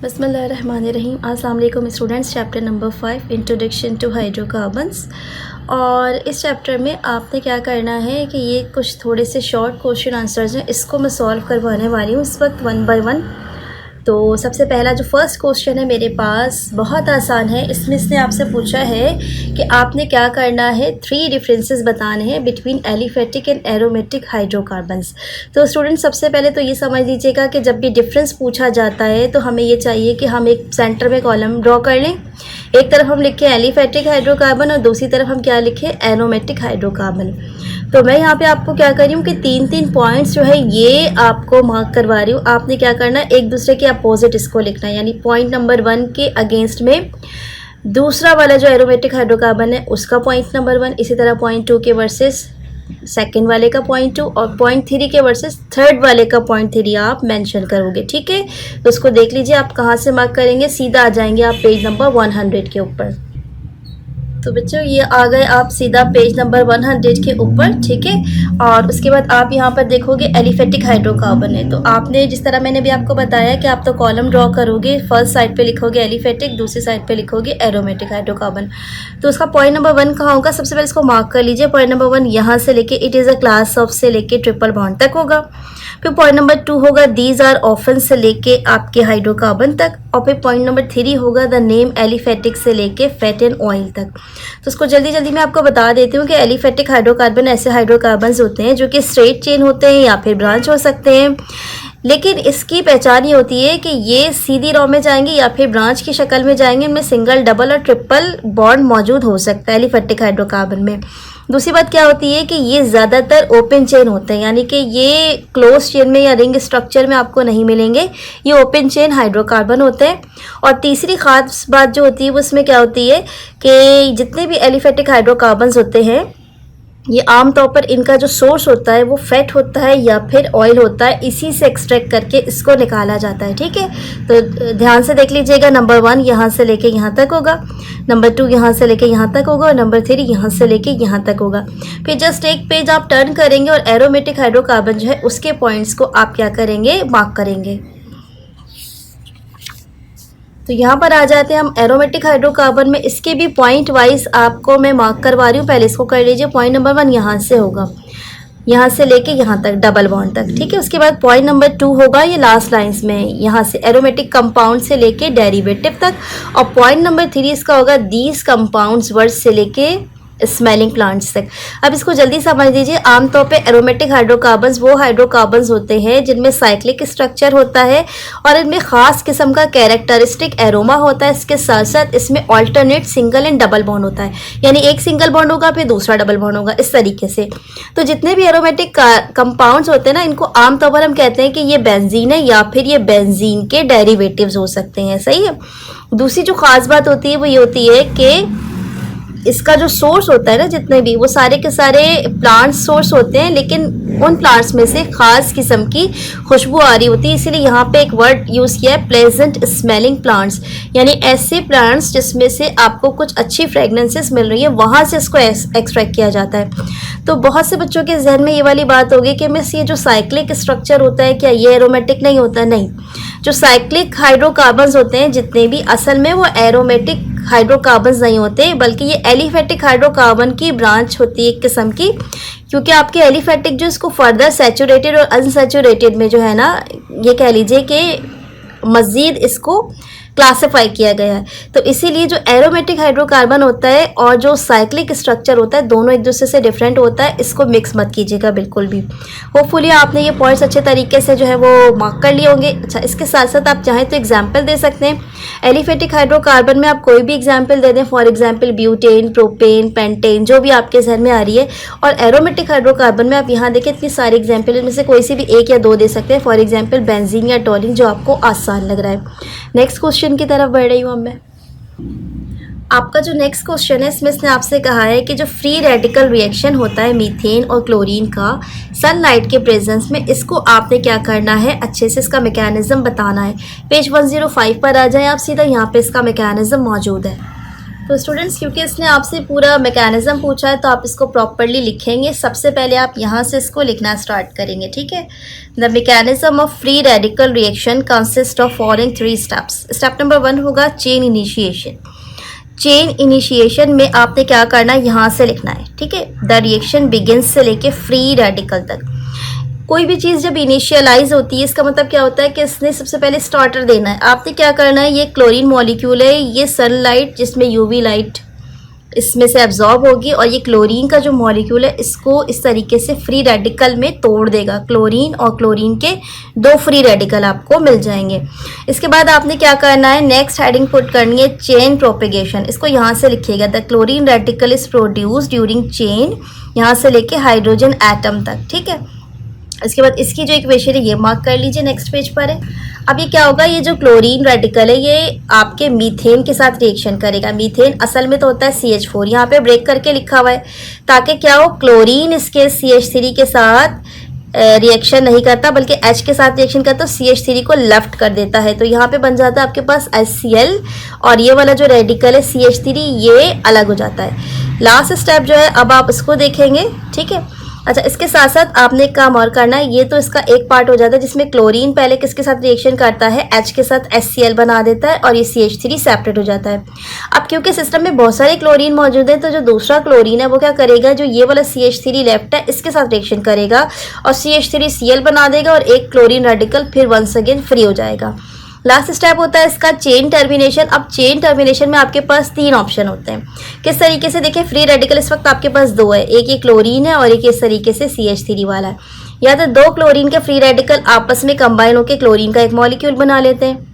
बिस्मिल्लाहिर्रहमानिर्रहीम। अस्सलाम वालेकुम students. Chapter number 5 introduction to hydrocarbons. और इस चैप्टर में आपने क्या करना है कि ये कुछ थोड़े से शॉर्ट क्वेश्चन आंसर्स हैं, इसको मैं सॉल्व करवाने वाली हूँ इस वक्त वन बाय वन। तो सबसे पहला जो फर्स्ट क्वेश्चन है मेरे पास बहुत आसान है। इसमें इसने आपसे पूछा है कि आपने क्या करना है, 3 डिफरेंसेस बताने हैं between aliphatic and aromatic hydrocarbons. तो स्टूडेंट सबसे पहले तो ये समझ लीजिएगा कि जब भी डिफरेंस पूछा जाता है तो हमें ये चाहिए कि हम एक सेंटर में कॉलम ड्रॉ कर लें। एक तरफ हम लिखें एलिफेटिक हाइड्रोकार्बन और दूसरी तरफ हम क्या लिखें, एरोमेटिक हाइड्रोकार्बन। तो मैं यहाँ पे आपको क्या कर रही हूँ कि 3 पॉइंट्स जो है ये आपको मार्क करवा रही हूँ। आपने क्या करना है, एक दूसरे के अपोजिट इसको लिखना है, यानी पॉइंट नंबर 1 के अगेंस्ट में दूसरा वाला जो एरोमेटिक हाइड्रोकार्बन है उसका पॉइंट नंबर 1, इसी तरह पॉइंट 2 के वर्सेस सेकेंड वाले का पॉइंट 2 और पॉइंट 3 के वर्सेस थर्ड वाले का पॉइंट 3 आप मेंशन करोगे। ठीक है, तो उसको देख लीजिए आप कहाँ से मार्क करेंगे, सीधा आ जाएंगे आप पेज नंबर 100 के ऊपर। तो बच्चों ये आ गए आप सीधा पेज नंबर 100 के ऊपर। ठीक है, और उसके बाद आप यहाँ पर देखोगे एलिफेटिक हाइड्रोकार्बन है। तो आपने जिस तरह मैंने भी आपको बताया कि आप तो कॉलम ड्रॉ करोगे, फर्स्ट साइड पे लिखोगे एलिफेटिक, दूसरी साइड पे लिखोगे एरोमेटिक हाइड्रोकार्बन। तो उसका पॉइंट नंबर 1 कहाँ होगा, सबसे पहले इसको मार्क कर लीजिए। पॉइंट नंबर 1 यहाँ से लेके it is a class of से लेके ट्रिपल बॉन्ड तक होगा। फिर पॉइंट नंबर 2 होगा दीज आर ऑफन से लेके आपके हाइड्रोकार्बन तक। और फिर पॉइंट नंबर 3 होगा द नेम एलिफेटिक से लेके फैट एंड ऑयल तक। तो उसको जल्दी जल्दी मैं आपको बता देती हूँ कि एलिफेटिक हाइड्रोकार्बन ऐसे हाइड्रोकार्बन्स होते हैं जो कि स्ट्रेट चेन होते हैं या फिर ब्रांच हो सकते हैं, लेकिन इसकी पहचान ये होती है कि ये सीधी रॉ में जाएंगे या फिर ब्रांच की शक्ल में जाएंगे। इनमें सिंगल, डबल और ट्रिपल बॉन्ड मौजूद हो सकता है एलिफेटिक हाइड्रोकार्बन में। दूसरी बात क्या होती है कि ये ज़्यादातर ओपन चेन होते हैं, यानी कि ये क्लोज चेन में या रिंग स्ट्रक्चर में आपको नहीं मिलेंगे, ये ओपन चेन हाइड्रोकार्बन होते हैं। और तीसरी खास बात जो होती है वो उसमें क्या होती है कि जितने भी एलिफेटिक हाइड्रोकार्बन्स होते हैं ये आमतौर पर इनका जो सोर्स होता है वो फैट होता है या फिर ऑयल होता है, इसी से एक्सट्रैक्ट करके इसको निकाला जाता है। ठीक है, तो ध्यान से देख लीजिएगा, नंबर 1 यहाँ से लेके यहाँ तक होगा, नंबर 2 यहाँ से लेके यहाँ तक होगा और नंबर 3 यहाँ से लेके यहाँ तक होगा। फिर जस्ट एक पेज आप टर्न करेंगे और एरोमेटिक हाइड्रोकार्बन जो है उसके पॉइंट्स को आप क्या करेंगे, मार्क करेंगे। तो यहाँ पर आ जाते हैं हम एरोमेटिक हाइड्रोकार्बन में। इसके भी पॉइंट वाइज आपको मैं मार्क करवा रही हूँ, पहले इसको कर लीजिए। पॉइंट नंबर 1 यहाँ से होगा, यहाँ से लेके यहाँ तक डबल बॉन्ड तक। ठीक है, उसके बाद पॉइंट नंबर 2 होगा ये लास्ट लाइंस में, यहाँ से एरोमेटिक कंपाउंड से लेके डेरिवेटिव तक। और पॉइंट नंबर 3 इसका होगा दीज कंपाउंड्स वर्ड्स से लेके स्मेलिंग प्लांट्स तक। अब इसको जल्दी समझ लीजिए। आमतौर पे एरोमेटिक हाइड्रोकार्बन्स वो हाइड्रोकार्बन्स होते हैं जिनमें साइक्लिक स्ट्रक्चर होता है और इनमें खास किस्म का कैरेक्टरिस्टिक एरोमा होता है। इसके साथ साथ इसमें alternate single and double bond होता है, यानी एक सिंगल बॉन्ड होगा फिर दूसरा डबल बॉन्ड होगा, इस तरीके से। तो जितने भी एरोमेटिक कंपाउंड्स होते हैं ना, इनको आमतौर पर हम कहते हैं कि ये बेंजीन है या फिर ये बेंजीन के डेरिवेटिव्स हो सकते हैं। सही है। दूसरी जो खास बात होती है वो ये होती है कि इसका जो सोर्स होता है ना, जितने भी वो सारे के सारे प्लांट सोर्स होते हैं, लेकिन उन प्लांट्स में से खास किस्म की खुशबू आ रही होती है। इसीलिए यहाँ पे एक वर्ड यूज़ किया है, प्लेजेंट स्मेलिंग प्लांट्स, यानी ऐसे प्लांट्स जिसमें से आपको कुछ अच्छी फ्रेगनेंसेस मिल रही है, वहाँ से इसको एक्सट्रैक्ट किया जाता है। तो बहुत से बच्चों के जहन में ये वाली बात होगी कि मिस ये जो साइक्लिक स्ट्रक्चर होता है क्या ये एरोमेटिक नहीं होता? नहीं, जो साइक्लिक हाइड्रोकार्बन्स होते हैं जितने भी, असल में वो एरोमेटिक हाइड्रोकार्बन्स नहीं होते, बल्कि ये एलिफेटिक हाइड्रोकार्बन की ब्रांच होती है एक किस्म की। क्योंकि आपके एलिफेटिक जो इसको फर्दर सैचुरेटेड और अनसैचुरेटेड में जो है ना, ये कह लीजिए कि मज़ीद इसको क्लासिफाई किया गया है। तो इसीलिए जो एरोमेटिक हाइड्रोकार्बन होता है और जो साइक्लिक स्ट्रक्चर होता है दोनों एक दूसरे से डिफरेंट होता है, इसको मिक्स मत कीजिएगा बिल्कुल भी। होपफुली आपने ये पॉइंट्स अच्छे तरीके से जो है वो मार्क कर लिए होंगे। अच्छा, इसके साथ साथ आप चाहें तो एग्जाम्पल दे सकते हैं। एलिफेटिक हाइड्रोकार्बन में आप कोई भी एग्जाम्पल दे दें, for example butane, propane, pentane, जो भी आपके जहन में आ रही है। और एरोमेटिक हाइड्रोकार्बन में आप यहाँ देखें इतनी सारी एग्जाम्पल, इनमें से कोई सी भी 1 या 2 दे सकते हैं, फॉर एग्जाम्पल बेंजीन या टोलिन, जो आपको आसान लग रहा है। नेक्स्ट क्वेश्चन की तरफ बढ़ रही हूँ अब मैं। आपका जो नेक्स्ट क्वेश्चन है इसमें इसने आपसे कहा है कि जो फ्री रेडिकल रिएक्शन होता है मीथेन और क्लोरीन का सनलाइट के प्रेजेंस में, इसको आपने क्या करना है, अच्छे से इसका मैकेनिज्म बताना है। पेज 105 पर आ जाए आप सीधा, यहाँ पे इसका मैकेनिज्म मौजूद है। तो स्टूडेंट्स, क्योंकि इसने आपसे पूरा मैकेनिज्म पूछा है तो आप इसको प्रॉपरली लिखेंगे। सबसे पहले आप यहाँ से इसको लिखना स्टार्ट करेंगे, ठीक है। The mechanism of free radical reaction consist of following 3 steps. Step number 1 होगा चेन इनिशिएशन। चेन इनिशिएशन में आपने क्या करना है, यहाँ से लिखना है, ठीक है। द रिएक्शन बिगिंस से लेके फ्री रेडिकल तक। कोई भी चीज़ जब इनिशियलाइज होती है इसका मतलब क्या होता है कि इसने सबसे पहले स्टार्टर देना है। आपने क्या करना है, ये क्लोरीन मॉलिक्यूल है, ये सनलाइट जिसमें यूवी लाइट इसमें से एब्जॉर्ब होगी और ये क्लोरीन का जो मॉलिक्यूल है इसको इस तरीके से फ्री रेडिकल में तोड़ देगा। क्लोरीन और क्लोरीन के 2 फ्री रेडिकल आपको मिल जाएंगे। इसके बाद आपने क्या करना है, नेक्स्ट हेडिंग पुट करनी है चेन प्रोपेगेशन। इसको यहाँ से लिखिएगा, the chlorine radical is produced during chain, यहाँ से लेके हाइड्रोजन एटम तक, ठीक है। इसके बाद इसकी जो इक्वेशन है ये मार्क कर लीजिए, नेक्स्ट पेज पर है। अब ये क्या होगा, ये जो क्लोरीन रेडिकल है ये आपके मीथेन के साथ रिएक्शन करेगा। मीथेन असल में तो होता है CH4, यहाँ पे ब्रेक करके लिखा हुआ है ताकि क्या हो, क्लोरीन इसके CH3 के साथ रिएक्शन नहीं करता बल्कि H के साथ रिएक्शन करता, तो CH3 को लेफ्ट कर देता है। तो यहाँ पे बन जाता है आपके पास HCl और ये वाला जो रेडिकल है CH3 ये अलग हो जाता है। लास्ट स्टेप जो है अब आप इसको देखेंगे, ठीक है। अच्छा, इसके साथ साथ आपने एक काम और करना है, ये तो इसका एक पार्ट हो जाता है जिसमें क्लोरीन पहले किसके साथ रिएक्शन करता है, H के साथ HCl बना देता है और ये CH3 सेपरेट हो जाता है। अब क्योंकि सिस्टम में बहुत सारे क्लोरीन मौजूद है तो जो दूसरा क्लोरीन है वो क्या करेगा, जो ये वाला CH3 लेफ्ट है इसके साथ रिएक्शन करेगा और CH3Cl बना देगा और एक क्लोरीन रेडिकल फिर वंस अगेन फ्री हो जाएगा। लास्ट स्टेप होता है इसका चेन टर्मिनेशन। अब चेन टर्मिनेशन में आपके पास 3 ऑप्शन होते हैं। किस तरीके से, देखिए फ्री रेडिकल इस वक्त आपके पास 2 है, एक ये क्लोरीन है और एक इस तरीके से CH3 वाला है। या तो 2 क्लोरीन के फ्री रेडिकल आपस में कंबाइन होकर क्लोरीन का एक मॉलिक्यूल बना लेते हैं,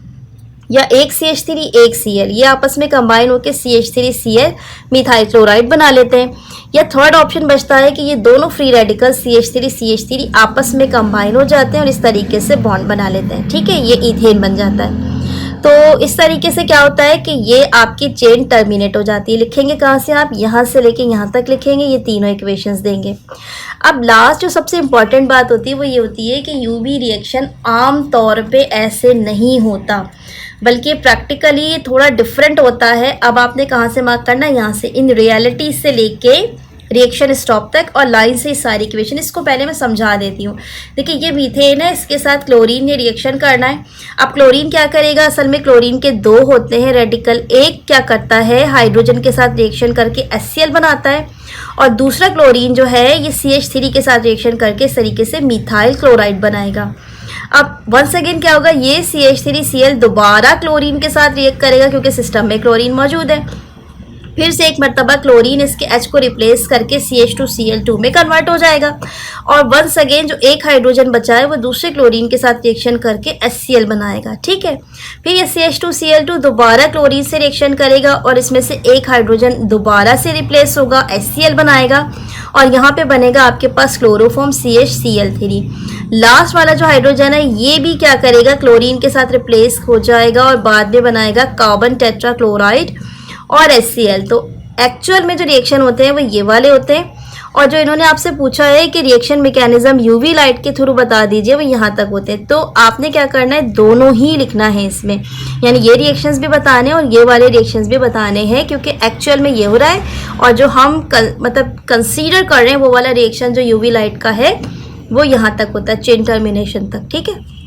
या एक CH3 एक Cl ये आपस में कंबाइन होकर CH3Cl मिथाइल क्लोराइड बना लेते हैं। या थर्ड ऑप्शन बचता है कि ये दोनों फ्री रेडिकल CH3 आपस में कंबाइन हो जाते हैं और इस तरीके से बॉन्ड बना लेते हैं, ठीक है, ये इथेन बन जाता है। तो इस तरीके से क्या होता है कि ये आपकी चेन टर्मिनेट हो जाती है। लिखेंगे कहाँ से आप, यहाँ से लेके यहाँ तक लिखेंगे, ये तीनों इक्वेशंस देंगे। अब लास्ट जो सबसे इम्पॉर्टेंट बात होती है वो ये होती है कि यूवी रिएक्शन आम तौर पे ऐसे नहीं होता बल्कि प्रैक्टिकली ये थोड़ा डिफरेंट होता है। अब आपने कहाँ से मार्क करना है, यहाँ से, इन रियलिटी से लेके रिएक्शन स्टॉप तक और लाइन से सारी इक्वेशन। इसको पहले मैं समझा देती हूँ। देखिए ये मीथेन है, इसके साथ क्लोरीन ने रिएक्शन करना है। अब क्लोरीन क्या करेगा, असल में क्लोरीन के 2 होते हैं रेडिकल, एक क्या करता है हाइड्रोजन के साथ रिएक्शन करके HCl बनाता है और दूसरा क्लोरीन जो है ये CH3 के साथ रिएक्शन करके इस तरीके से मिथाइल क्लोराइड बनाएगा। अब वंस अगेन क्या होगा, ये CH3Cl दोबारा क्लोरीन के साथ रिएक्ट करेगा क्योंकि सिस्टम में क्लोरीन मौजूद है। फिर से एक मरतबा क्लोरीन इसके H को रिप्लेस करके CH2Cl2 में कन्वर्ट हो जाएगा और वंस अगेन जो एक हाइड्रोजन बचा है वो दूसरे क्लोरीन के साथ रिएक्शन करके HCl बनाएगा, ठीक है। फिर ये CH2Cl2 दोबारा क्लोरीन से रिएक्शन करेगा और इसमें से एक हाइड्रोजन दोबारा से रिप्लेस होगा, HCl बनाएगा और यहाँ पे बनेगा आपके पास क्लोरोफॉर्म CHCl3। लास्ट वाला जो हाइड्रोजन है ये भी क्या करेगा, क्लोरीन के साथ रिप्लेस हो जाएगा और बाद में बनाएगा कार्बन टेट्रा क्लोराइड और HCl। तो एक्चुअल में जो रिएक्शन होते हैं वो ये वाले होते हैं और जो इन्होंने आपसे पूछा है कि रिएक्शन मैकेनिज्म यूवी लाइट के थ्रू बता दीजिए, वो यहाँ तक होते हैं। तो आपने क्या करना है, दोनों ही लिखना है इसमें, यानी ये रिएक्शंस भी बताने और ये वाले रिएक्शंस भी बताने हैं क्योंकि एक्चुअल में ये हो रहा है और जो हम मतलब कंसीडर कर रहे हैं वो वाला रिएक्शन जो यूवी लाइट का है वो यहाँ तक होता है, चेन टर्मिनेशन तक, ठीक है।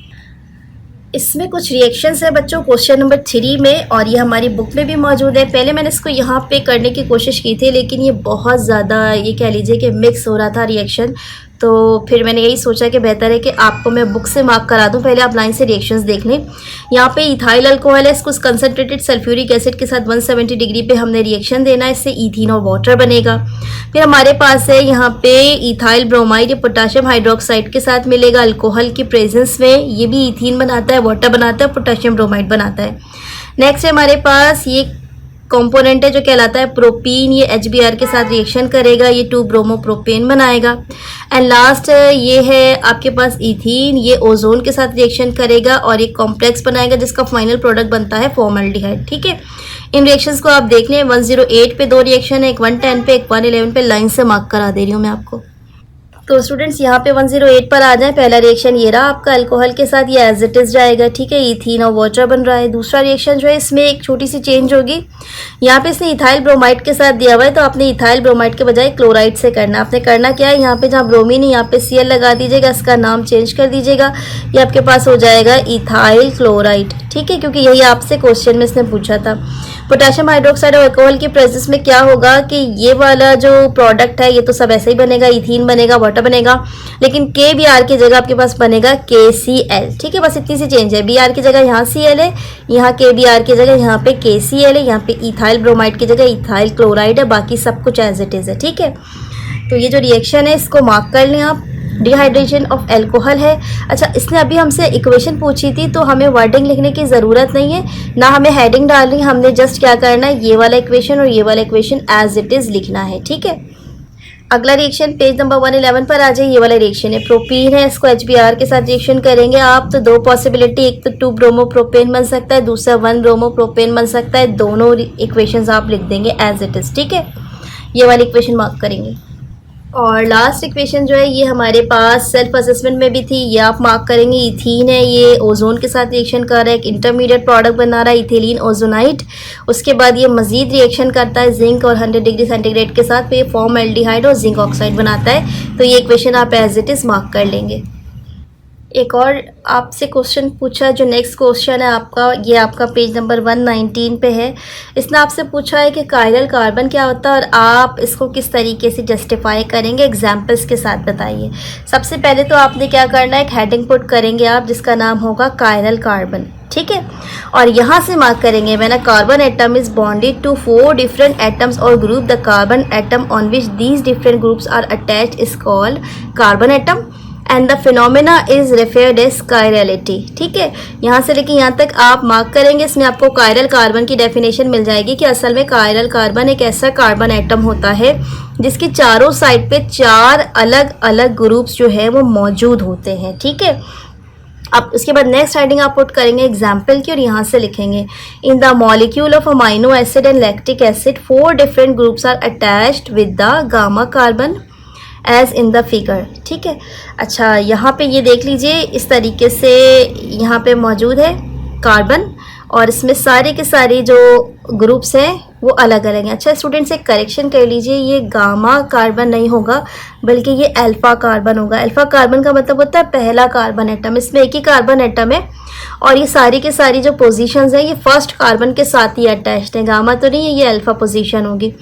इसमें कुछ रिएक्शंस है बच्चों क्वेश्चन नंबर 3 में और ये हमारी बुक में भी मौजूद है। पहले मैंने इसको यहाँ पे करने की कोशिश की थी लेकिन ये बहुत ज़्यादा ये कह लीजिए कि मिक्स हो रहा था रिएक्शन, तो फिर मैंने यही सोचा कि बेहतर है कि आपको मैं बुक से मार्क करा दूं, पहले आप लाइन से रिएक्शंस देख लें। यहाँ पे इथाइल अल्कोहल है, इसको कंसनट्रेटेड सल्फ्यूरिक एसिड के साथ 170 डिग्री पे हमने रिएक्शन देना है, इससे ईथीन और वाटर बनेगा। फिर हमारे पास है यहाँ पे इथाइल ब्रोमाइड, ये पोटाशियम हाइड्रोक्साइड के साथ मिलेगा अल्कोहल की प्रेजेंस में, ये भी ईथीन बनाता है, वाटर बनाता है, पोटाशियम ब्रोमाइड बनाता है। नेक्स्ट है हमारे पास ये कंपोनेंट है जो कहलाता है प्रोपीन, ये HBr के साथ रिएक्शन करेगा, ये 2 ब्रोमोप्रोपेन बनाएगा। एंड लास्ट ये है आपके पास इथीन, ये ओजोन के साथ रिएक्शन करेगा और ये कॉम्प्लेक्स बनाएगा जिसका फाइनल प्रोडक्ट बनता है फॉर्मल्डिहाइड, ठीक है। इन रिएक्शंस को आप देख लें, 108 पे 2 रिएक्शन है, एक 110 पे एक 111 पे, लाइन से मार्क करा दे रही हूँ मैं आपको। तो स्टूडेंट्स यहाँ पे 108 पर आ जाए। पहला रिएक्शन ये रहा आपका अल्कोहल के साथ, ये एज इट इज़ जाएगा, ठीक है। इथीन और वाटर बन रहा है। दूसरा रिएक्शन जो है इसमें एक छोटी सी चेंज होगी, यहाँ पे इसने इथाइल ब्रोमाइड के साथ दिया हुआ है, तो आपने इथाइल ब्रोमाइड के बजाय क्लोराइड से करना। आपने करना क्या है, यहाँ पे जहाँ ब्रोमीन है यहाँ पे Cl लगा दीजिएगा, इसका नाम चेंज कर दीजिएगा, ये आपके पास हो जाएगा इथाइल क्लोराइड, ठीक है, क्योंकि यही आपसे क्वेश्चन में इसने पूछा था। पोटेशियम हाइड्रोक्साइड और अल्कोहल की प्रेजेंस में क्या होगा कि ये वाला जो प्रोडक्ट है ये तो सब ऐसे ही बनेगा, इथीन बनेगा, वाटर बनेगा, लेकिन KBr की जगह आपके पास बनेगा KCl, ठीक है। बस इतनी सी चेंज है, Br की जगह यहाँ Cl है, यहाँ KBr की जगह यहाँ पे KCl है, यहाँ पे इथाइल ब्रोमाइड की जगह इथाइल क्लोराइड है, बाकी सब कुछ एज इट इज़ है, ठीक है। तो ये जो रिएक्शन है इसको मार्क कर लें आप, डिहाइड्रेशन ऑफ एल्कोहल है। अच्छा, इसने अभी हमसे इक्वेशन पूछी थी, तो हमें वर्डिंग लिखने की ज़रूरत नहीं है, ना हमें हेडिंग डालनी है, हमने जस्ट क्या करना है, ये वाला इक्वेशन और ये वाला इक्वेशन एज इट इज़ लिखना है, ठीक है। अगला रिएक्शन पेज नंबर 111 पर आ जाए। ये वाला रिएक्शन है, प्रोपीन है, इसको HBr के साथ रिएक्शन करेंगे आप, तो दो पॉसिबिलिटी, एक तो 2 ब्रोमोप्रोपेन बन सकता है, दूसरा 1 ब्रोमोप्रोपेन बन सकता है। दोनों इक्वेशंस आप लिख देंगे एज इट इज़, ठीक है। ये वाली इक्वेशन मार्क करेंगे। और लास्ट इक्वेशन जो है ये हमारे पास सेल्फ असेसमेंट में भी थी, ये आप मार्क करेंगे। इथीन है, ये ओजोन के साथ रिएक्शन कर रहा है, एक इंटरमीडिएट प्रोडक्ट बना रहा है इथिलीन ओजोनाइट। उसके बाद ये मजीद रिएक्शन करता है जिंक और 100 डिग्री सेंटीग्रेड के साथ, तो ये फॉर्मल्डिहाइड और जिंक ऑक्साइड बनाता है। तो ये इक्वेशन आप एज इट इज़ मार्क कर लेंगे। एक और आपसे क्वेश्चन पूछा, जो नेक्स्ट क्वेश्चन है आपका, ये आपका पेज नंबर 119 पे है। इसने आपसे पूछा है कि कायरल कार्बन क्या होता है और आप इसको किस तरीके से जस्टिफाई करेंगे, एग्जाम्पल्स के साथ बताइए। सबसे पहले तो आपने क्या करना है, एक हेडिंग पुट करेंगे आप जिसका नाम होगा कायरल कार्बन, ठीक है। और यहाँ से मार्क करेंगे when a carbon atom is bonded to 4 different atoms और group, the carbon atom on which these different groups are attached is called carbon atom and the phenomena is referred as chirality, ठीक है। यहाँ से लेके यहाँ तक आप mark करेंगे। इसमें आपको कायरल कार्बन की डेफिनेशन मिल जाएगी कि असल में कायरल कार्बन एक ऐसा कार्बन एटम होता है जिसकी चारों साइड पे 4 अलग अलग ग्रुप्स जो है वो मौजूद होते हैं, ठीक है। अब उसके बाद नेक्स्ट हेडिंग आप पुट करेंगे एग्जाम्पल की और यहाँ से लिखेंगे in the molecule of amino acid and lactic acid 4 different groups are attached with the gamma carbon as in the figure, ठीक है। अच्छा, यहाँ पे ये देख लीजिए, इस तरीके से यहाँ पे मौजूद है कार्बन और इसमें सारे के सारे जो ग्रुप्स हैं वो अलग अलग हैं। अच्छा स्टूडेंट्स, एक करेक्शन कर लीजिए, ये गामा कार्बन नहीं होगा बल्कि ये अल्फा कार्बन होगा। अल्फा कार्बन का मतलब होता है पहला कार्बन एटम, इसमें एक ही कार्बन एटम है और ये सारी के सारी जो पोजीशंस हैं ये फर्स्ट कार्बन के साथ ही अटैच्ड है। गामा तो नहीं है, ये अल्फा पोजीशन होगी।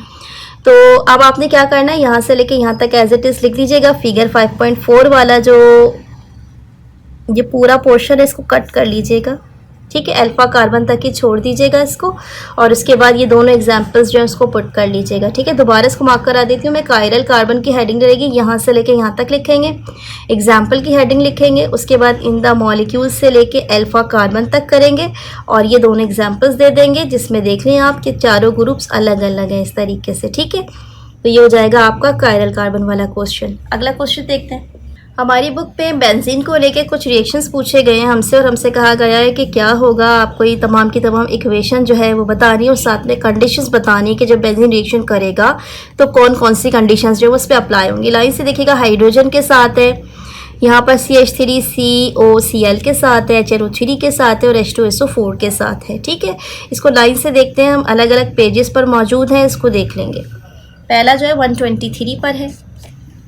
तो अब आपने क्या करना है, यहाँ से लेके यहाँ तक एज इट इज़ लिख दीजिएगा। फिगर 5.4 वाला जो ये पूरा पोर्शन है इसको कट कर लीजिएगा, ठीक है। अल्फा कार्बन तक ही छोड़ दीजिएगा इसको और उसके बाद ये दोनों एग्जाम्पल्स जो है उसको पुट कर लीजिएगा, ठीक है। दोबारा इसको मार्क करा देती हूँ मैं। कायरल कार्बन की हेडिंग रहेगी, यहाँ से लेके यहाँ तक लिखेंगे, एग्जाम्पल की हेडिंग लिखेंगे, उसके बाद इन द मॉलिक्यूल से लेके अल्फा कार्बन तक करेंगे और ये दोनों एग्जाम्पल्स दे देंगे जिसमें देख लें आप कि चारों ग्रुप्स अलग अलग हैं इस तरीके से, ठीक है। तो ये हो जाएगा आपका कायरल कार्बन वाला क्वेश्चन। अगला क्वेश्चन देखते हैं। हमारी बुक पे बेंजीन को लेके कुछ रिएक्शंस पूछे गए हैं हमसे और हमसे कहा गया है कि क्या होगा, आपको ये तमाम की तमाम इक्वेशन जो है वो बतानी है और साथ में कंडीशंस बतानी है कि जब बेंजीन रिएक्शन करेगा तो कौन कौन सी कंडीशंस जो है उस पर अप्लाई होंगी। लाइन से देखिएगा, हाइड्रोजन के साथ है, यहाँ पर CH3COCl के साथ है, HNO3 के साथ है और H2SO4 के साथ है, ठीक है। इसको लाइन से देखते हैं हम, अलग अलग पेजेस पर मौजूद हैं, इसको देख लेंगे। पहला जो है 123 पर है।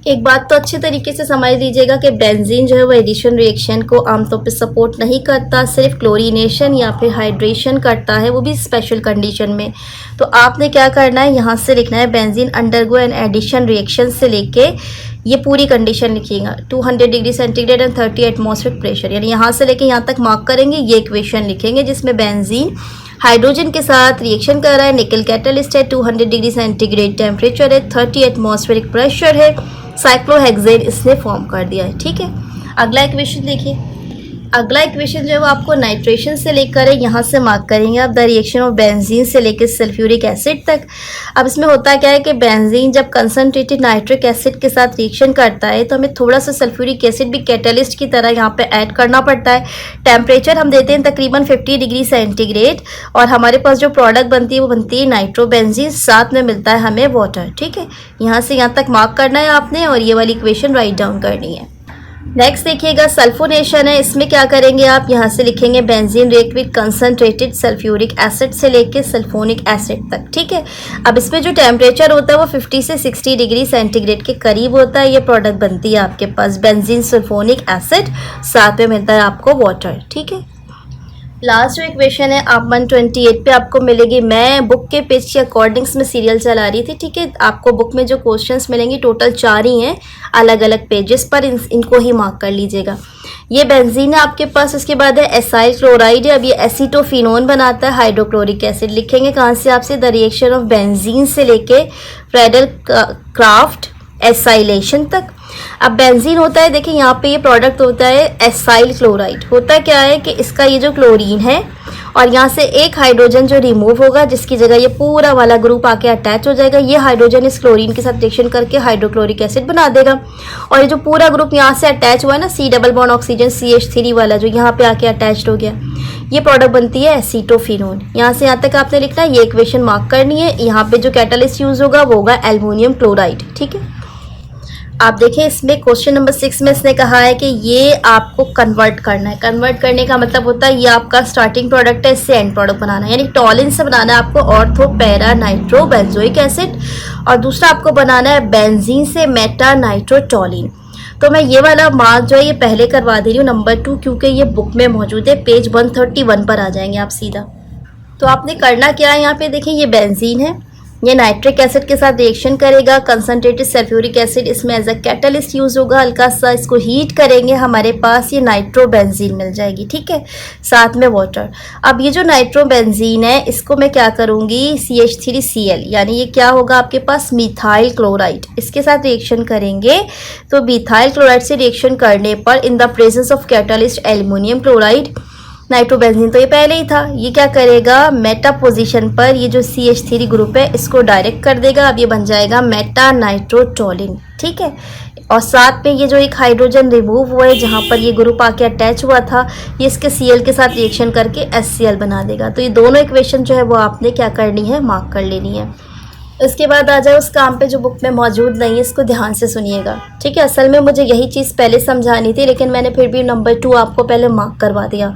एक बात तो अच्छे तरीके से समझ लीजिएगा कि बेंजीन जो है वो एडिशन रिएक्शन को आमतौर पे सपोर्ट नहीं करता, सिर्फ क्लोरीनेशन या फिर हाइड्रेशन करता है, वो भी स्पेशल कंडीशन में। तो आपने क्या करना है, यहाँ से लिखना है benzene undergo an addition reaction से लेके ये पूरी कंडीशन लिखिएगा 200 degree centigrade and 30 atmospheric pressure, यानी यहाँ से लेके यहाँ तक मार्क करेंगे। ये इक्वेशन लिखेंगे जिसमें बेंजीन हाइड्रोजन के साथ रिएक्शन कर रहा है, निकल कैटलिस्ट है, 200 डिग्री सेंटीग्रेड टेम्परेचर है, 30 एटमॉस्फेरिक प्रेशर है, साइक्लोहेक्सेन इसने फॉर्म कर दिया है, ठीक है। अगला इक्वेशन देखिए, अगला इक्वेशन जो है वो आपको नाइट्रेशन से लेकर है, यहाँ से मार्क करेंगे आप द रिएक्शन ऑफ बेंजीन से लेकर सल्फ्यूरिक एसिड तक। अब इसमें होता क्या है कि बेंजीन जब कंसनट्रेटेड नाइट्रिक एसिड के साथ रिएक्शन करता है तो हमें थोड़ा सा सल्फ्यूरिक एसिड भी कैटलिस्ट की तरह यहाँ पे ऐड करना पड़ता है। टेम्परेचर हम देते हैं तकरीबन 50 डिग्री सेंटीग्रेड और हमारे पास जो प्रोडक्ट बनती है वो बनती है नाइट्रोबेंजीन, साथ में मिलता है हमें वाटर। ठीक है, यहाँ से यहाँ तक मार्क करना है आपने और ये वाली इक्वेशन राइट डाउन करनी है। नेक्स्ट देखिएगा सल्फोनेशन है। इसमें क्या करेंगे आप यहाँ से लिखेंगे benzene react with concentrated sulphuric acid से लेके सल्फोनिक एसिड तक। ठीक है, अब इसमें जो टेम्परेचर होता है वो 50 से 60 डिग्री सेंटीग्रेड के करीब होता है। ये प्रोडक्ट बनती है आपके पास बेंजीन सल्फोनिक एसिड, साथ में मिलता है आपको वाटर। ठीक है, लास्ट जो इक्वेशन है आप 128 पे आपको मिलेगी। मैं बुक के पेज के अकॉर्डिंग्स में सीरियल चला रही थी। ठीक है, आपको बुक में जो क्वेश्चंस मिलेंगे टोटल 4 ही हैं अलग अलग पेजेस पर, इनको ही मार्क कर लीजिएगा। ये बेंजीन है आपके पास, उसके बाद है एसाइल क्लोराइड है। अब ये एसीटोफिनोन बनाता है हाइड्रोक्लोरिक एसिड। लिखेंगे कहाँ से आपसे द रिएक्शन ऑफ बेंजीन से लेके फ्रेडल क्राफ्ट एसाइलेशन तक। अब बेंजीन होता है, देखिए यहाँ पे ये प्रोडक्ट होता है एसाइल क्लोराइड। होता क्या है कि इसका ये जो क्लोरीन है और यहाँ से एक हाइड्रोजन जो रिमूव होगा जिसकी जगह ये पूरा वाला ग्रुप आके अटैच हो जाएगा। ये हाइड्रोजन इस क्लोरीन के साथ रिएक्शन करके हाइड्रोक्लोरिक एसिड बना देगा और ये जो पूरा ग्रुप यहाँ से अटैच हुआ है ना, C double bond oxygen CH3 वाला जो यहाँ पे आके अटैच्ड हो गया, ये प्रोडक्ट बनती है एसीटोफिनोन। यहाँ से यहाँ तक आपने लिखना है, ये इक्वेशन मार्क करनी है। यहाँ पे जो कैटालिस्ट यूज होगा वो होगा एल्युमिनियम क्लोराइड। ठीक है, आप देखें इसमें क्वेश्चन नंबर 6 में इसने कहा है कि ये आपको कन्वर्ट करना है। कन्वर्ट करने का मतलब होता है ये आपका स्टार्टिंग प्रोडक्ट है, इससे एंड प्रोडक्ट बनाना है। यानी टॉलिन से बनाना है आपको ortho para nitro benzoic acid और दूसरा आपको बनाना है बेंजीन से मेटा नाइट्रो टॉलिन। तो मैं ये वाला मार्क जो है ये पहले करवा दे रही हूँ नंबर 2, क्योंकि ये बुक में मौजूद है। पेज 131 पर आ जाएंगे आप सीधा। तो आपने करना क्या है, यहाँ पे देखिए ये बेंजीन है, ये नाइट्रिक एसिड के साथ रिएक्शन करेगा। कंसनट्रेटेड सल्फ्यूरिक एसिड इसमें एज अ कैटलिस्ट यूज होगा। हल्का सा इसको हीट करेंगे, हमारे पास ये नाइट्रोबेंजीन मिल जाएगी। ठीक है, साथ में वाटर। अब ये जो नाइट्रोबेंजीन है इसको मैं क्या करूँगी, CH3Cl यानी ये क्या होगा आपके पास मिथाइल क्लोराइड, इसके साथ रिएक्शन करेंगे। तो मिथाइल क्लोराइड से रिएक्शन करने पर इन the presence of catalyst aluminium chloride, nitrobenzene तो ये पहले ही था, ये क्या करेगा मेटा पोजीशन पर ये जो CH3 ग्रुप है इसको डायरेक्ट कर देगा। अब ये बन जाएगा मेटा नाइट्रोटोलिन। ठीक है, और साथ में ये जो एक हाइड्रोजन रिमूव हुआ है जहाँ पर ये ग्रुप आके अटैच हुआ था, ये इसके Cl के साथ रिएक्शन करके HCl बना देगा। तो ये दोनों इक्वेशन जो है वो आपने क्या करनी है, मार्क कर लेनी है। इसके बाद आ जाए उस काम पे जो बुक में मौजूद नहीं है, इसको ध्यान से सुनिएगा। ठीक है, असल में मुझे यही चीज़ पहले समझानी थी लेकिन मैंने फिर भी नंबर 2 आपको पहले मार्क करवा दिया।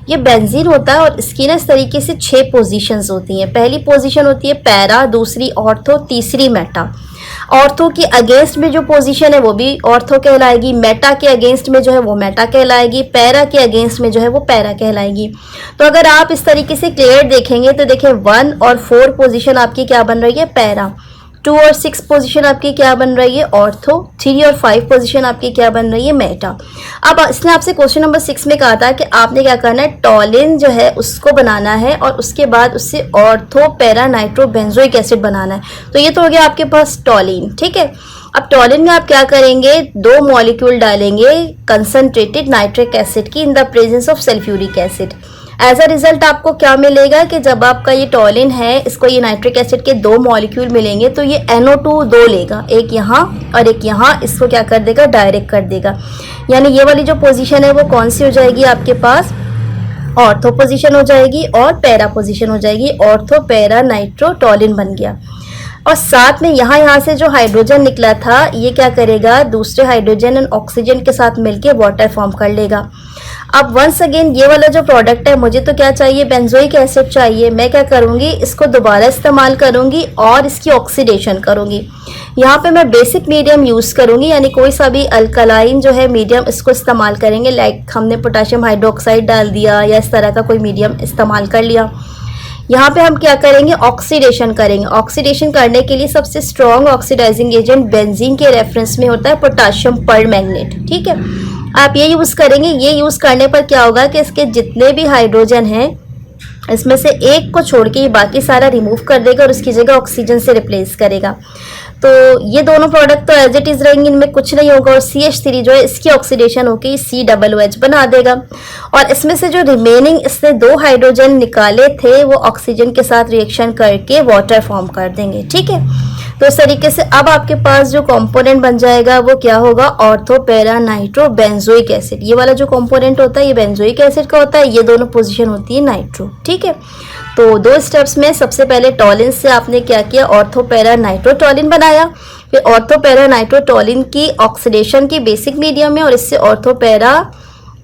ये बेंजीन होता है और इसकी ना इस तरीके से 6 पोजीशंस होती हैं। पहली पोजीशन होती है पैरा, दूसरी ऑर्थो, तीसरी मेटा। ऑर्थो की अगेंस्ट में जो पोजीशन है वो भी ऑर्थो कहलाएगी, मेटा के अगेंस्ट में जो है वो मेटा कहलाएगी, पैरा के अगेंस्ट में जो है वो पैरा कहलाएगी। तो अगर आप इस तरीके से क्लियर देखेंगे तो देखें 1 और 4 पोजीशन आपकी क्या बन रही है, पैरा। 2 और 6 पोजीशन आपकी क्या बन रही है, ऑर्थो। 3 और 5 पोजीशन आपकी क्या बन रही है, मेटा। अब इसने आपसे क्वेश्चन नंबर 6 में कहा था कि आपने क्या करना है, टॉलिन जो है उसको बनाना है और उसके बाद उससे ortho para nitro benzoic acid बनाना है। तो ये तो हो गया आपके पास टॉलिन। ठीक है, अब टॉलिन में आप क्या करेंगे, 2 मॉलिक्यूल डालेंगे कंसनट्रेटेड नाइट्रिक एसिड की in the presence of sulphuric acid. As a result आपको क्या मिलेगा कि जब आपका ये टॉलिन है, इसको ये नाइट्रिक एसिड के 2 मॉलिक्यूल मिलेंगे तो ये NO2 2 लेगा, एक यहाँ और एक यहाँ, इसको क्या कर देगा, डायरेक्ट कर देगा। यानी ये वाली जो पोजीशन है वो कौन सी हो जाएगी आपके पास, ऑर्थो पोजीशन हो जाएगी और पैरा पोजीशन हो जाएगी। ऑर्थो पैरा नाइट्रो टॉलिन बन गया। और साथ में यहाँ से जो हाइड्रोजन निकला था ये क्या करेगा, दूसरे हाइड्रोजन एंड ऑक्सीजन के साथ मिलके वाटर फॉर्म कर लेगा। अब वंस अगेन ये वाला जो प्रोडक्ट है, मुझे तो क्या चाहिए, बेंजोइक एसिड चाहिए। मैं क्या करूँगी, इसको दोबारा इस्तेमाल करूँगी और इसकी ऑक्सीडेशन करूँगी। यहाँ पे मैं बेसिक मीडियम यूज़ करूँगी, यानी कोई सा भी अल्कलाइन जो है मीडियम इसको इस्तेमाल करेंगे। लाइक हमने पोटाशियम हाइड्रोक्साइड डाल दिया या इस तरह का कोई मीडियम इस्तेमाल कर लिया। यहाँ पे हम क्या करेंगे, ऑक्सीडेशन करेंगे। ऑक्सीडेशन करने के लिए सबसे स्ट्रॉन्ग ऑक्सीडाइजिंग एजेंट बेंजीन के रेफरेंस में होता है पोटाशियम परमैंगनेट। ठीक है, आप ये यूज़ करेंगे। ये यूज़ करने पर क्या होगा कि इसके जितने भी हाइड्रोजन हैं इसमें से एक को छोड़ के ये बाकी सारा रिमूव कर देगा और उसकी जगह ऑक्सीजन से रिप्लेस करेगा। तो ये दोनों प्रोडक्ट तो एज इट इज़ रहेंगे, इनमें कुछ नहीं होगा। और CH3 जो है इसकी ऑक्सीडेशन होकर COOH बना देगा। और इसमें से जो रिमेनिंग इसने 2 हाइड्रोजन निकाले थे वो ऑक्सीजन के साथ रिएक्शन करके वाटर फॉर्म कर देंगे, ठीक है। तो इस तरीके से अब आपके पास जो कंपोनेंट बन जाएगा वो क्या होगा, ortho para nitro benzoic acid. ये वाला जो कंपोनेंट होता है ये बेंजोइक एसिड का होता है, ये दोनों पोजीशन होती है नाइट्रो, ठीक है। तो 2 स्टेप्स में सबसे पहले टॉलिन से आपने क्या किया, ऑर्थो पैरा नाइट्रोटॉलिन बनाया। फिर ऑर्थो पैरा नाइट्रोटॉलिन की ऑक्सीडेशन की बेसिक मीडियम में और इससे ortho para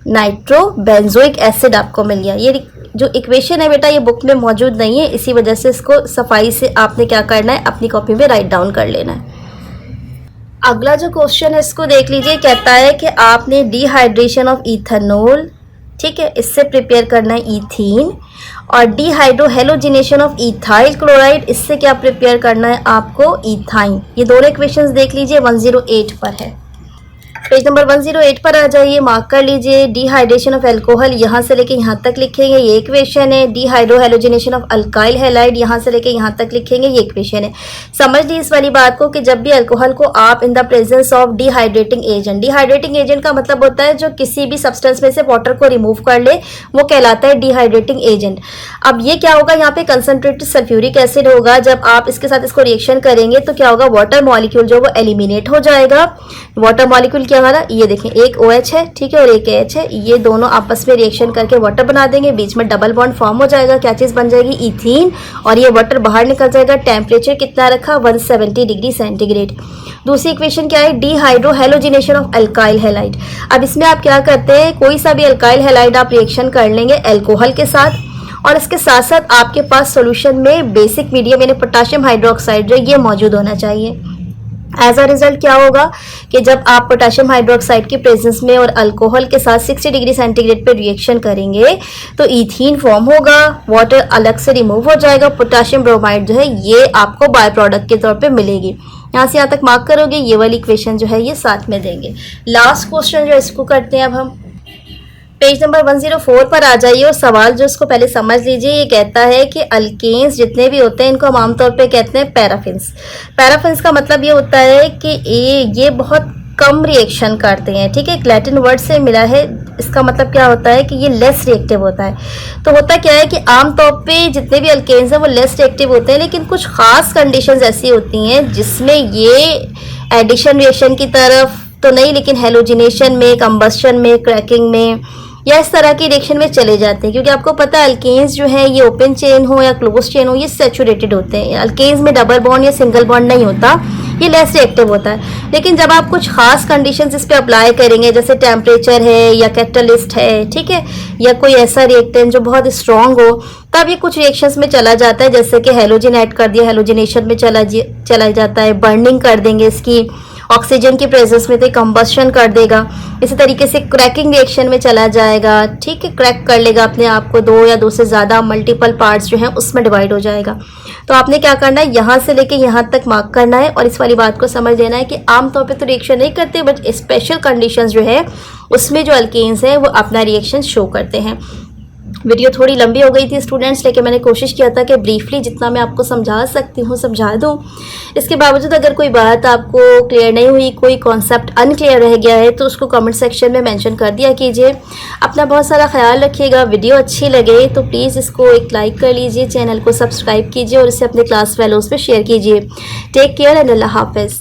nitro benzoic acid आपको मिल गया। ये जो इक्वेशन है बेटा ये बुक में मौजूद नहीं है, इसी वजह से इसको सफाई से आपने क्या करना है, अपनी कॉपी में राइट डाउन कर लेना है। अगला जो क्वेश्चन है इसको देख लीजिए, कहता है कि आपने डिहाइड्रेशन ऑफ इथेनॉल, ठीक है, इससे प्रिपेयर करना है ईथीन। और dehydro halogenation of ethyl chloride, इससे क्या प्रिपेयर करना है आपको, इथाइन। ये दोनों इक्वेशंस देख लीजिए 108 पर है। पेज नंबर 108 पर आ जाइए, मार्क कर लीजिए। डिहाइड्रेशन ऑफ अल्कोहल यहाँ से लेके यहाँ तक लिखेंगे, ये इक्वेशन है। Dehydro halogenation of alkyl halide यहाँ से लेके यहाँ तक लिखेंगे, ये इक्वेशन है। समझ ली इस वाली बात को कि जब भी अल्कोहल को आप इन the presence of dehydrating agent, dehydrating agent का मतलब होता है जो किसी भी सब्सटेंस में से वाटर को रिमूव कर ले, वो कहलाता है डिहाइड्रेटिंग एजेंट। अब ये क्या होगा, यहाँ पे कंसंट्रेटेड सल्फ्यूरिक एसिड होगा। जब आप इसके साथ इसको रिएक्शन करेंगे तो क्या होगा, वाटर मॉलिक्यूल जो वो एलिमिनेट हो जाएगा। वाटर मॉलिक्यूल क्या हमारा, ये देखें एक OH है, ठीक है, और एक H है, ये दोनों आपस में रिएक्शन करके वाटर बना देंगे, बीच में डबल बॉन्ड फॉर्म हो जाएगा। क्या चीज़ बन जाएगी, इथीन, और ये वाटर बाहर निकल जाएगा। टेम्परेचर कितना रखा, 170 डिग्री सेंटीग्रेड। दूसरी इक्वेशन क्या है, dehydro halogenation of alkyl halide. अब इसमें आप क्या करते हैं, कोई सा भी अल्काइल हैलाइड आप रिएक्शन कर लेंगे अल्कोहल के साथ, और इसके साथ साथ आपके पास सॉल्यूशन में बेसिक मीडियम यानी पोटेशियम हाइड्रोक्साइड जो ये मौजूद होना चाहिए। एज अ रिजल्ट क्या होगा कि जब आप पोटेशियम हाइड्रोक्साइड की प्रेजेंस में और अल्कोहल के साथ 60 डिग्री सेंटीग्रेड पे रिएक्शन करेंगे तो ईथीन फॉर्म होगा, वाटर अलग से रिमूव हो जाएगा, पोटेशियम ब्रोमाइड जो है ये आपको बाय प्रोडक्ट के तौर पे मिलेगी। यहाँ से यहाँ तक मार्क करोगे, ये वाली इक्वेशन जो है ये साथ में देंगे। लास्ट क्वेश्चन जो इसको करते हैं अब हम, पेज नंबर 104 पर आ जाइए और सवाल जो इसको पहले समझ लीजिए। ये कहता है कि अल्केन्स जितने भी होते हैं इनको हम आमतौर पे कहते हैं पैराफिन्स। पैराफिन्स का मतलब ये होता है कि ये बहुत कम रिएक्शन करते हैं, ठीक है, एक लैटिन वर्ड से मिला है। इसका मतलब क्या होता है कि ये लेस रिएक्टिव होता है। तो होता क्या है कि आमतौर पे जितने भी अल्केन्स हैं वो लेस रिएक्टिव होते हैं, लेकिन कुछ खास कंडीशंस ऐसी होती हैं जिसमें ये एडिशन रिएक्शन की तरफ तो नहीं, लेकिन हेलोजिनेशन में, कंबस्शन में, क्रैकिंग में या इस तरह की रिएक्शन में चले जाते हैं। क्योंकि आपको पता है अल्केन्स जो है ये ओपन चेन हो या क्लोज चेन हो, ये सैचुरेटेड होते हैं। अल्केन्स में डबल बॉन्ड या सिंगल बॉन्ड नहीं होता, ये लेस रिएक्टिव होता है। लेकिन जब आप कुछ खास कंडीशंस इस पे अप्लाई करेंगे, जैसे टेम्परेचर है या कैटलिस्ट है, ठीक है, या कोई ऐसा रिएक्टेंट जो बहुत स्ट्रांग हो, तब ये कुछ रिएक्शंस में चला जाता है। जैसे कि हेलोजन ऐड कर दिया, हेलोजिनेशन में चला जाता है, बर्निंग कर देंगे इसकी ऑक्सीजन की प्रेजेंस में, तो कंबस्शन कर देगा। इसी तरीके से क्रैकिंग रिएक्शन में चला जाएगा, ठीक है, क्रैक कर लेगा अपने आप को, 2 या 2 से ज़्यादा मल्टीपल पार्ट्स जो हैं उसमें डिवाइड हो जाएगा। तो आपने क्या करना है, यहाँ से लेके यहाँ तक मार्क करना है और इस वाली बात को समझ लेना है कि आमतौर पे तो रिएक्शन नहीं करते, बट स्पेशल कंडीशंस जो है उसमें जो अल्केन्स हैं वो अपना रिएक्शन शो करते हैं। वीडियो थोड़ी लंबी हो गई थी स्टूडेंट्स, लेकिन मैंने कोशिश किया था कि ब्रीफली जितना मैं आपको समझा सकती हूँ समझा दूँ। इसके बावजूद अगर कोई बात आपको क्लियर नहीं हुई, कोई कॉन्सेप्ट अनक्लियर रह गया है, तो उसको कमेंट सेक्शन में मेंशन कर दिया कीजिए। अपना बहुत सारा ख्याल रखिएगा। वीडियो अच्छी लगे तो प्लीज़ इसको एक लाइक कर लीजिए, चैनल को सब्सक्राइब कीजिए और इसे अपने क्लास फेलोज़ पे शेयर कीजिए। टेक केयर एंड अल्लाह हाफिज़।